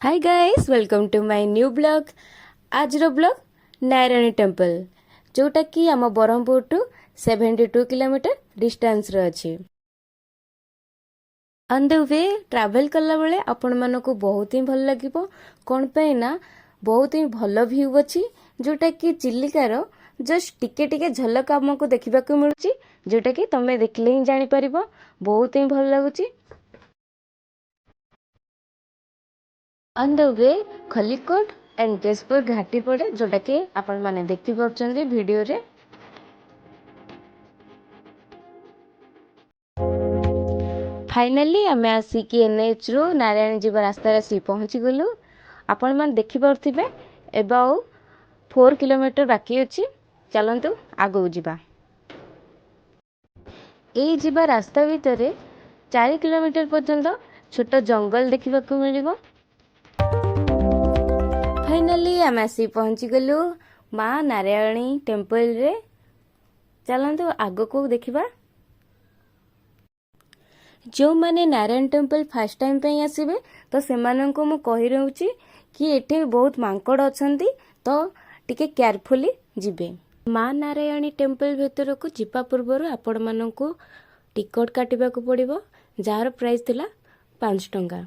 Hi guys welcome to my new blog. आज रो blog Narayani temple जोटा कि आम ब्रह्मपुर टू 72 किलोमीटर डिस्टेंस रे अछि। ऑन द वे ट्रैवल कला बेले आपण मानको बहुत ही भल लागिबो कोन पे ना बहुत ही भल व्यू अछि जोटा कि चिल्लिकार जस्ट टिके टिके झलक हमको देखिबा को मिलुची जोटा कि तमे देखले ही जानि परिबो बहुत ही भल लागुची। On the way Khalikote and Keshpur घाटी पड़े जोटा कि आपण माने देखि पारछन्ती वीडियो रे। फाइनली आम आसिकी एनएच रु नारायण जीवा रास्ता आसी पहुँची गलु। आपण माने देखि पारथिबे एबाउ 4 किलोमीटर बाकी अछि। चलंतु आगो जीवा। एई जीवा रास्ता भितरे 4 किलोमीटर पर्यंत छोट जंगल देखिबा को मिलिबो। फाइनली आम आसी पहुँची गलु माँ नारायणी टेम्पल रे। चलंतु आगो को देखिबा। जो माने नारायण टेम्पल फर्स्ट टाइम पे आसीबे तो सेमाननको मु कहि रहउची कि एठे बहुत मांकड़ अछंती तो टिके केयरफुली जिबे। माँ नारायणी टेम्पल भीतर को जिपा पूर्व आपण माननको टिकट काटिबा को पड़िबो जार प्राइस थिला 5 टंका।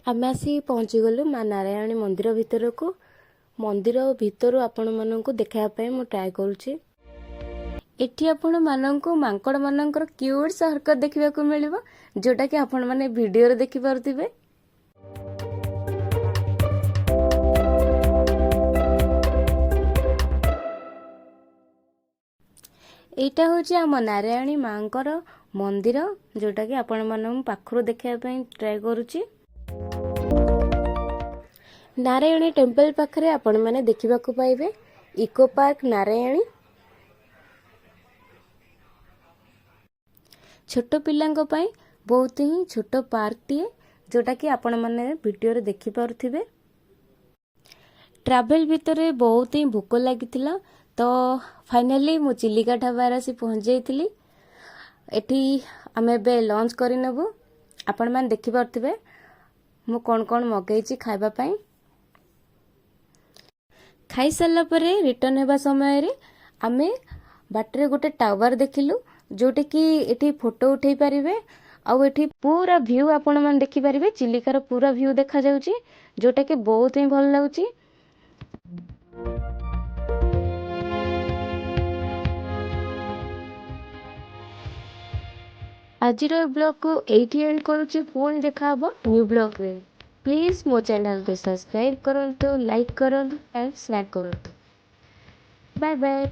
आम आसी पहुँची गलु माँ नारायणी मंदिर भीतर को। मंदिर भीतर आपण माननको देखाया पे मु ट्राई करूची। एठी आपण माननको मांकड़ मानकर क्यूट हरकत देखिबा को मिलिबो जोटा कि आपण माने वीडियो रे देखि पारथिबे। एटा होची आम नारायणी मांकर मंदिर जोटा कि आपण मानन पाखरो देखिया पे ट्राई करूची। नारायणी टेम्पल पाखरे आपण माने देखिबा को पाइबे इको पार्क नारायणी। छोट पिलांको पाई बहुत ही छोट पार्क टीए जोटा कि आपण माने वीडियो रे देखि पारथिबे। ट्रैवल भितरे बहुत ही भूख लागिथिला तो फाइनली मु चिलिका ढाबार आसी पहुँच जाइथिली। एठी आमे बे लंच करि नबु। आपण माने देखि पारथिबे मु कोन कोन मगैची खाइबा पाई। खाई सारला परे रिटर्न हेबा समय रे आमे बाटरे गोटे टावर देखिलु जोटे कि एठी फोटो उठेई पारिबे आउ एठी पूरा व्यू आपण माने देखि पारिबे। चिलिकार पूरा व्यू देखा जाउची जोटा कि बहुत ही भल लाଗୁची। आजिर ब्लॉग को एठी एंड करूची। पुणी देखा हबो न्यू ब्लॉग रे। प्लीज मो चैनल को सब्सक्राइब करंतु, लाइक करंतु एंड शेयर करंतु। Bye bye.